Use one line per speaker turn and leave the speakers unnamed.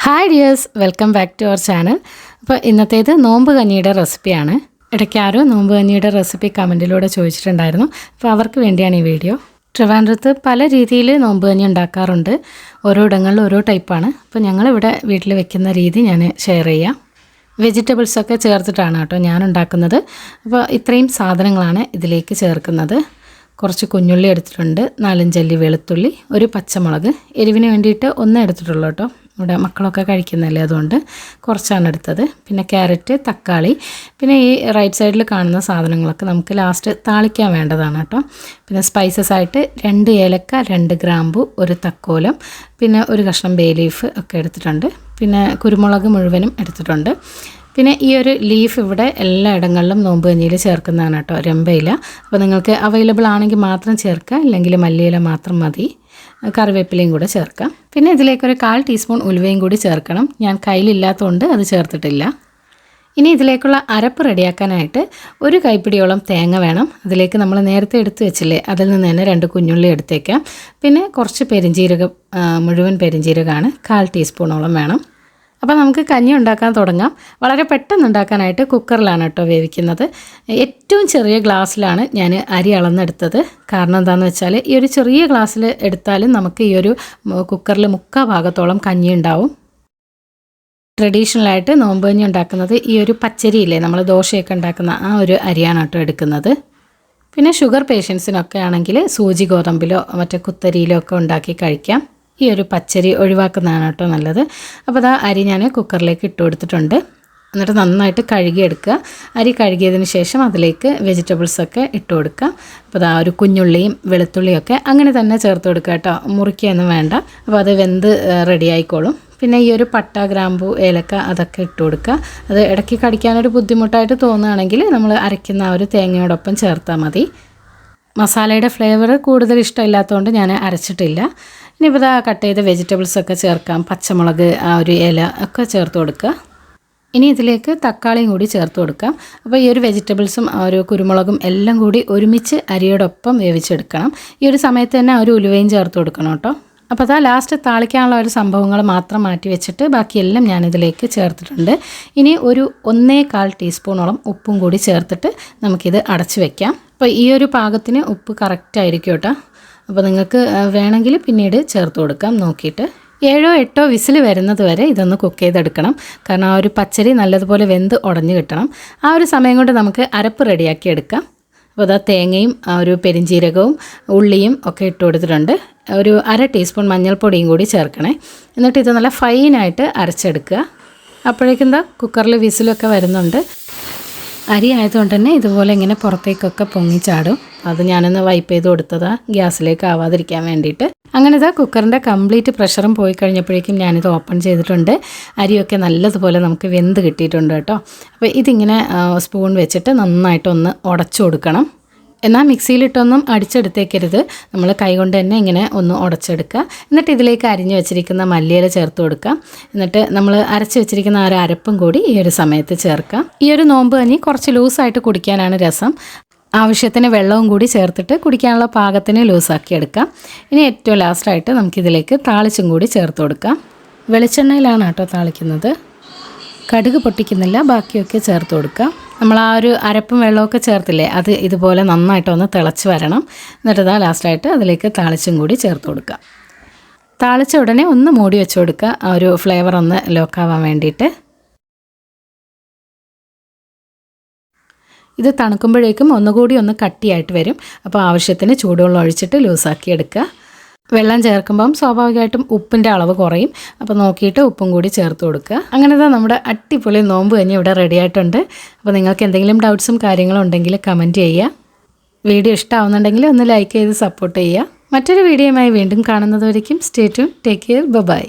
Hi dears, welcome back to our channel. അപ്പോൾ ഇന്നത്തേത് നോമ്പ് കഞ്ഞിയുടെ റെസിപ്പിയാണ്. ഇടയ്ക്ക് ആരോ നോമ്പ് കഞ്ഞിയുടെ റെസിപ്പി കമൻറ്റിലൂടെ ചോദിച്ചിട്ടുണ്ടായിരുന്നു. അപ്പോൾ അവർക്ക് വേണ്ടിയാണ് ഈ വീഡിയോ. ട്രിവാൻഡ്രത്ത് പല രീതിയിൽ നോമ്പ് കഞ്ഞി ഉണ്ടാക്കാറുണ്ട്. ഓരോ ഇടങ്ങളിലും ഓരോ ടൈപ്പാണ്. അപ്പോൾ ഞങ്ങളിവിടെ വീട്ടിൽ വെക്കുന്ന രീതി ഞാൻ ഷെയർ ചെയ്യാം. വെജിറ്റബിൾസൊക്കെ ചേർത്തിട്ടാണ് കേട്ടോ ഞാൻ ഉണ്ടാക്കുന്നത്. അപ്പോൾ ഇത്രയും സാധനങ്ങളാണ് ഇതിലേക്ക് ചേർക്കുന്നത്. കുറച്ച് കുഞ്ഞുള്ളി എടുത്തിട്ടുണ്ട്, 4-5 അല്ലി വെളുത്തുള്ളി, ഒരു പച്ചമുളക്, എരിവിന് വേണ്ടിയിട്ട് ഒന്ന് എടുത്തിട്ടുള്ളൂ കേട്ടോ. ഇവിടെ മക്കളൊക്കെ കഴിക്കുന്നതല്ലേ, അതുകൊണ്ട് കുറച്ചാണ് എടുത്തത്. പിന്നെ ക്യാരറ്റ്, തക്കാളി, പിന്നെ ഈ റൈറ്റ് സൈഡിൽ കാണുന്ന സാധനങ്ങളൊക്കെ നമുക്ക് ലാസ്റ്റ് താളിക്കാൻ വേണ്ടതാണ് കേട്ടോ. പിന്നെ സ്പൈസസ് ആയിട്ട് 2 ഏലക്ക, 2 ഗ്രാമ്പു, ഒരു തക്കോലം, പിന്നെ ഒരു കഷ്ണം ബേ ലീഫ് ഒക്കെ എടുത്തിട്ടുണ്ട്. പിന്നെ കുരുമുളക് മുഴുവനും എടുത്തിട്ടുണ്ട്. പിന്നെ ഈ ഒരു ലീഫ് ഇവിടെ എല്ലാ ഇടങ്ങളിലും നോമ്പ് കഞ്ഞിയിൽ ചേർക്കുന്നതാണ് കേട്ടോ, രമ്പയില. അപ്പോൾ നിങ്ങൾക്ക് അവൈലബിൾ ആണെങ്കിൽ മാത്രം ചേർക്കുക, അല്ലെങ്കിൽ മല്ലിയില മാത്രം മതി. കറിവേപ്പിലയും കൂടെ ചേർക്കാം. പിന്നെ ഇതിലേക്കൊരു 1/4 ടീസ്പൂൺ ഉലുവയും കൂടി ചേർക്കണം. ഞാൻ കയ്യിലില്ലാത്തതുകൊണ്ട് അത് ചേർത്തിട്ടില്ല. ഇനി ഇതിലേക്കുള്ള അരപ്പ് റെഡിയാക്കാനായിട്ട് ഒരു കൈപ്പിടിയോളം തേങ്ങ വേണം. അതിലേക്ക് നമ്മൾ നേരത്തെ എടുത്ത് വെച്ചില്ലേ, അതിൽ നിന്ന് തന്നെ 2 കുഞ്ഞുള്ളി എടുത്തേക്കാം. പിന്നെ കുറച്ച് പെരിഞ്ജീരകം, മുഴുവൻ പെരിഞ്ജീരകമാണ്, 1/4 ടീസ്പൂണോളം വേണം. അപ്പോൾ നമുക്ക് കഞ്ഞി ഉണ്ടാക്കാൻ തുടങ്ങാം. വളരെ പെട്ടെന്ന് ഉണ്ടാക്കാനായിട്ട് കുക്കറിലാണ് കേട്ടോ വേവിക്കുന്നത്. ഏറ്റവും ചെറിയ ഗ്ലാസ്സിലാണ് ഞാൻ അരി അളന്നെടുത്തത്. കാരണം എന്താണെന്ന് വെച്ചാൽ ഈ ഒരു ചെറിയ ഗ്ലാസ്സിൽ എടുത്താലും നമുക്ക് ഈ ഒരു കുക്കറിൽ 3/4 ഭാഗത്തോളം കഞ്ഞി ഉണ്ടാവും. ട്രഡീഷണലായിട്ട് നോമ്പ് കഞ്ഞി ഉണ്ടാക്കുന്നത് ഈ ഒരു പച്ചരിയില്ലേ, നമ്മൾ ദോശയൊക്കെ ഉണ്ടാക്കുന്ന ആ ഒരു അരിയാണ് കേട്ടോ എടുക്കുന്നത്. പിന്നെ ഷുഗർ പേഷ്യൻസിനൊക്കെ ആണെങ്കിൽ സൂചി ഗോതമ്പിലോ മറ്റേ കുത്തരിയിലോ ഒക്കെ ഉണ്ടാക്കി കഴിക്കാം. ഈ ഒരു പച്ചരി ഒഴിവാക്കുന്നതാണ് കേട്ടോ നല്ലത്. അപ്പോൾ അതാ അരി ഞാൻ കുക്കറിലേക്ക് ഇട്ട് കൊടുത്തിട്ടുണ്ട്. എന്നിട്ട് നന്നായിട്ട് കഴുകിയെടുക്കുക. അരി കഴുകിയതിന് ശേഷം അതിലേക്ക് വെജിറ്റബിൾസൊക്കെ ഇട്ട് കൊടുക്കുക. അപ്പോൾ അതാ ഒരു കുഞ്ഞുള്ളിയും വെളുത്തുള്ളിയൊക്കെ അങ്ങനെ തന്നെ ചേർത്ത് കൊടുക്കുക കേട്ടോ, മുറിക്കുകയൊന്നും വേണ്ട. അപ്പോൾ അത് വെന്ത് റെഡി ആയിക്കോളും. പിന്നെ ഈ ഒരു പട്ട, ഗ്രാമ്പു, ഏലക്ക അതൊക്കെ ഇട്ട് കൊടുക്കുക. അത് ഇടയ്ക്ക് കടിക്കാനൊരു ബുദ്ധിമുട്ടായിട്ട് തോന്നുകയാണെങ്കിൽ നമ്മൾ അരയ്ക്കുന്ന ആ ഒരു തേങ്ങയോടൊപ്പം ചേർത്താൽ മതി. മസാലയുടെ ഫ്ലേവർ കൂടുതൽ ഇഷ്ടമില്ലാത്തതുകൊണ്ട് ഞാൻ അരച്ചിട്ടില്ല. ഇനിയിപ്പോൾ ഇതാ കട്ട് ചെയ്ത വെജിറ്റബിൾസൊക്കെ ചേർക്കാം. പച്ചമുളക്, ആ ഒരു ഇല ഒക്കെ ചേർത്ത് കൊടുക്കുക. ഇനി ഇതിലേക്ക് തക്കാളിയും കൂടി ചേർത്ത് കൊടുക്കാം. അപ്പോൾ ഈ ഒരു വെജിറ്റബിൾസും ആ ഒരു കുരുമുളകും എല്ലാം കൂടി ഒരുമിച്ച് അരിയോടൊപ്പം വേവിച്ചെടുക്കണം. ഈ ഒരു സമയത്ത് തന്നെ ഒരു ഉലുവയും ചേർത്ത് കൊടുക്കണം കേട്ടോ. അപ്പോൾ അതാ ലാസ്റ്റ് താളിക്കാനുള്ള ഒരു സംഭവങ്ങൾ മാത്രം മാറ്റി വെച്ചിട്ട് ബാക്കിയെല്ലാം ഞാനിതിലേക്ക് ചേർത്തിട്ടുണ്ട്. ഇനി ഒരു 1/4 ടീസ്പൂണോളം ഉപ്പും കൂടി ചേർത്തിട്ട് നമുക്കിത് അടച്ചു വെക്കാം. അപ്പോൾ ഈ ഒരു പാകത്തിന് ഉപ്പ് കറക്റ്റായിരിക്കും കേട്ടോ. അപ്പോൾ നിങ്ങൾക്ക് വേണമെങ്കിൽ പിന്നീട് ചേർത്ത് കൊടുക്കാം നോക്കിയിട്ട്. 7-8 വിസിൽ വരുന്നത് വരെ ഇതൊന്ന് കുക്ക് ചെയ്തെടുക്കണം. കാരണം ആ ഒരു പച്ചരി നല്ലതുപോലെ വെന്ത് ഉടഞ്ഞു കിട്ടണം. ആ ഒരു സമയം കൊണ്ട് നമുക്ക് അരപ്പ് റെഡിയാക്കി എടുക്കാം. അപ്പോൾ അതാ തേങ്ങയും ആ ഒരു പെരിഞ്ജീരകവും ഉള്ളിയും ഒക്കെ ഇട്ട് കൊടുത്തിട്ടുണ്ട്. ഒരു 1/2 ടീസ്പൂൺ മഞ്ഞൾപ്പൊടിയും കൂടി ചേർക്കണേ. എന്നിട്ട് ഇത് നല്ല ഫൈനായിട്ട് അരച്ചെടുക്കുക. അപ്പോഴേക്കെന്താ കുക്കറിൽ വിസിലൊക്കെ വരുന്നുണ്ട്. അരി ആയതുകൊണ്ട് തന്നെ ഇതുപോലെ ഇങ്ങനെ പുറത്തേക്കൊക്കെ പൊങ്ങിച്ചാടും. അത് ഞാനൊന്ന് വൈപ്പ് ചെയ്ത് കൊടുത്തതാണ്, ഗ്യാസിലേക്ക് ആവാതിരിക്കാൻ വേണ്ടിയിട്ട്. അങ്ങനെ ഇതാ കുക്കറിൻ്റെ കംപ്ലീറ്റ് പ്രഷറും പോയി കഴിഞ്ഞപ്പോഴേക്കും ഞാനിത് ഓപ്പൺ ചെയ്തിട്ടുണ്ട്. അരിയൊക്കെ നല്ലതുപോലെ നമുക്ക് വെന്ത് കിട്ടിയിട്ടുണ്ട് കേട്ടോ. അപ്പോൾ ഇതിങ്ങനെ സ്പൂൺ വെച്ചിട്ട് നന്നായിട്ടൊന്ന് ഉടച്ചു കൊടുക്കണം. എന്നാൽ മിക്സിയിലിട്ടൊന്നും അടിച്ചെടുത്തേക്കരുത്, നമ്മൾ കൈകൊണ്ട് തന്നെ ഇങ്ങനെ ഒന്ന് ഉടച്ചെടുക്കുക. എന്നിട്ട് ഇതിലേക്ക് അരിഞ്ഞു വെച്ചിരിക്കുന്ന മല്ലിയില ചേർത്ത് കൊടുക്കുക. എന്നിട്ട് നമ്മൾ അരച്ച് വെച്ചിരിക്കുന്ന ആ ഒരു അരപ്പും കൂടി ഈ ഒരു സമയത്ത് ചേർക്കാം. ഈ ഒരു നോമ്പ് കഞ്ഞി കുറച്ച് ലൂസായിട്ട് കുടിക്കാനാണ് രസം. ആവശ്യത്തിന് വെള്ളവും കൂടി ചേർത്തിട്ട് കുടിക്കാനുള്ള പാകത്തിന് ലൂസാക്കി എടുക്കാം. ഇനി ഏറ്റവും ലാസ്റ്റായിട്ട് നമുക്കിതിലേക്ക് താളിച്ചും കൂടി ചേർത്ത് കൊടുക്കാം. വെളിച്ചെണ്ണയിലാണ് കേട്ടോ താളിക്കുന്നത്, കടുക് പൊട്ടിക്കുന്നില്ല, ബാക്കിയൊക്കെ ചേർത്ത് കൊടുക്കാം. നമ്മൾ ആ ഒരു അരപ്പും വെള്ളമൊക്കെ ചേർത്തില്ലേ, അത് ഇതുപോലെ നന്നായിട്ടൊന്ന് തിളച്ച് വരണം. എന്നിട്ട് ഇതാ ലാസ്റ്റായിട്ട് അതിലേക്ക് താളിച്ചും കൂടി ചേർത്ത് കൊടുക്കുക. താളിച്ച ഉടനെ ഒന്ന് മൂടി വെച്ച് കൊടുക്കുക, ആ ഒരു ഫ്ലേവർ ഒന്ന് ലോക്കാവാൻ വേണ്ടിയിട്ട്. ഇത് തണുക്കുമ്പോഴേക്കും ഒന്നുകൂടി ഒന്ന് കട്ടിയായിട്ട് വരും. അപ്പോൾ ആവശ്യത്തിന് ചൂടുവെള്ളം ഒഴിച്ചിട്ട് ലൂസാക്കി എടുക്കുക. വെള്ളം ചേർക്കുമ്പം സ്വാഭാവികമായിട്ടും ഉപ്പിൻ്റെ അളവ് കുറയും. അപ്പോൾ നോക്കിയിട്ട് ഉപ്പും കൂടി ചേർത്ത് കൊടുക്കുക. അങ്ങനെ തന്നെ നമ്മുടെ അടിപൊളി നോമ്പ് കഞ്ഞി ഇവിടെ റെഡി ആയിട്ടുണ്ട്. അപ്പോൾ നിങ്ങൾക്ക് എന്തെങ്കിലും ഡൗട്ട്സും കാര്യങ്ങളും ഉണ്ടെങ്കിൽ കമൻറ്റ് ചെയ്യുക. വീഡിയോ ഇഷ്ടമാവുന്നുണ്ടെങ്കിൽ ഒന്ന് ലൈക്ക് ചെയ്ത് സപ്പോർട്ട് ചെയ്യുക. മറ്റൊരു വീഡിയോയുമായി വീണ്ടും കാണുന്നതുവരേക്കും stay tune, take care, by.